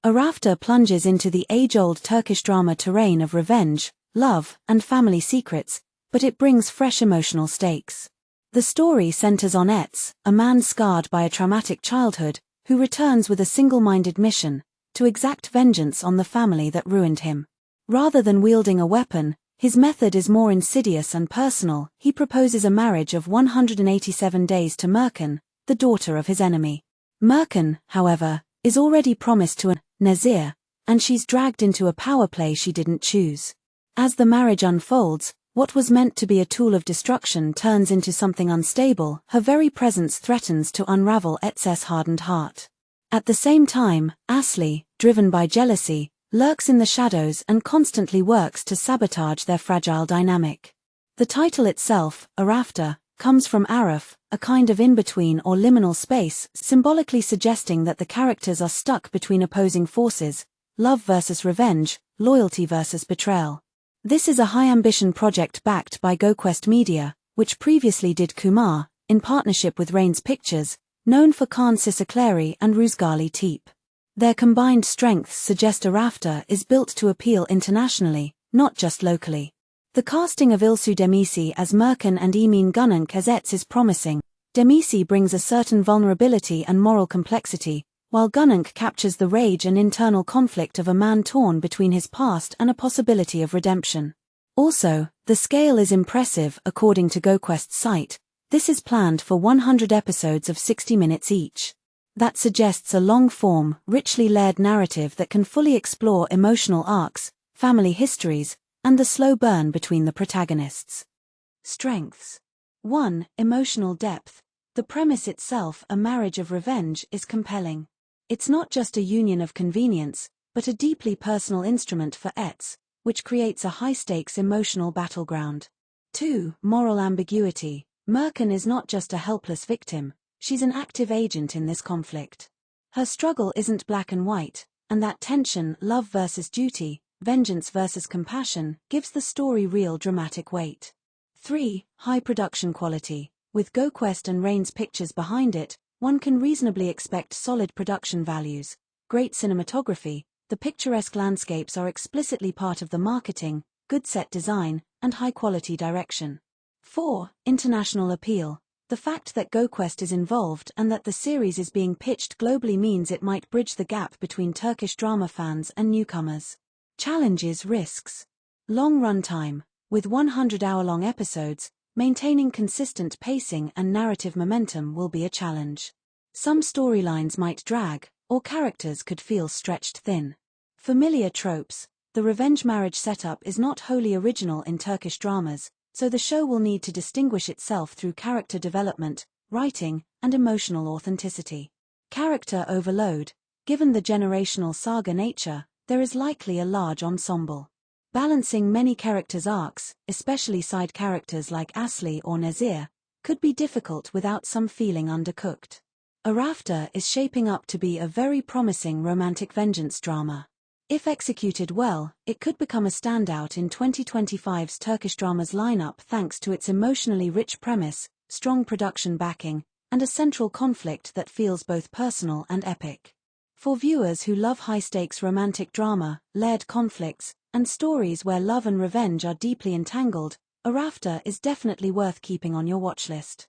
Arafta plunges into the age-old Turkish drama terrain of revenge, love, and family secrets, but it brings fresh emotional stakes. The story centers on Ateş, a man scarred by a traumatic childhood, who returns with a single-minded mission, to exact vengeance on the family that ruined him. Rather than wielding a weapon, his method is more insidious and personal. He proposes a marriage of 187 days to Mercan, the daughter of his enemy. Mercan, however, is already promised to Nezir, and she's dragged into a power play she didn't choose. As the marriage unfolds, what was meant to be a tool of destruction turns into something unstable. Her very presence threatens to unravel Ateş's hardened heart. At the same time, Aslı, driven by jealousy, lurks in the shadows and constantly works to sabotage their fragile dynamic. The title itself, Arafta, comes from Araf, a kind of in-between or liminal space, symbolically suggesting that the characters are stuck between opposing forces, love versus revenge, loyalty versus betrayal. This is a high-ambition project backed by GoQuest Media, which previously did Kumar, in partnership with Rains Pictures, known for Kaan Sisakleri and Ruzgarlı Tepe. Their combined strengths suggest Arafta is built to appeal internationally, not just locally. The casting of İlsu Demisi as Mercan and Emin Gununk as Ateş is promising. Demisi brings a certain vulnerability and moral complexity, while Gununk captures the rage and internal conflict of a man torn between his past and a possibility of redemption. Also, the scale is impressive. According to GoQuest's site, this is planned for 100 episodes of 60 minutes each. That suggests a long-form, richly layered narrative that can fully explore emotional arcs, family histories, and the slow burn between the protagonists. Strengths. 1. Emotional depth. The premise itself, a marriage of revenge, is compelling. It's not just a union of convenience, but a deeply personal instrument for Ateş, which creates a high-stakes emotional battleground. 2. Moral ambiguity. Mercan is not just a helpless victim, she's an active agent in this conflict. Her struggle isn't black and white, and that tension, love versus duty, vengeance versus compassion, gives the story real dramatic weight. 3. High production quality. With GoQuest and Rains Pictures behind it, one can reasonably expect solid production values, great cinematography, the picturesque landscapes are explicitly part of the marketing, good set design, and high-quality direction. 4. International appeal. The fact that GoQuest is involved and that the series is being pitched globally means it might bridge the gap between Turkish drama fans and newcomers. Challenges, risks. Long runtime. With 100-hour-long episodes, maintaining consistent pacing and narrative momentum will be a challenge. Some storylines might drag, or characters could feel stretched thin. Familiar tropes. The revenge marriage setup is not wholly original in Turkish dramas, so the show will need to distinguish itself through character development, writing, and emotional authenticity. Character overload. Given the generational saga nature, there is likely a large ensemble. Balancing many characters' arcs, especially side characters like Aslı or Nezir, could be difficult without some feeling undercooked. Arafta is shaping up to be a very promising romantic vengeance drama. If executed well, it could become a standout in 2025's Turkish dramas lineup thanks to its emotionally rich premise, strong production backing, and a central conflict that feels both personal and epic. For viewers who love high-stakes romantic drama, layered conflicts, and stories where love and revenge are deeply entangled, Arafta is definitely worth keeping on your watchlist.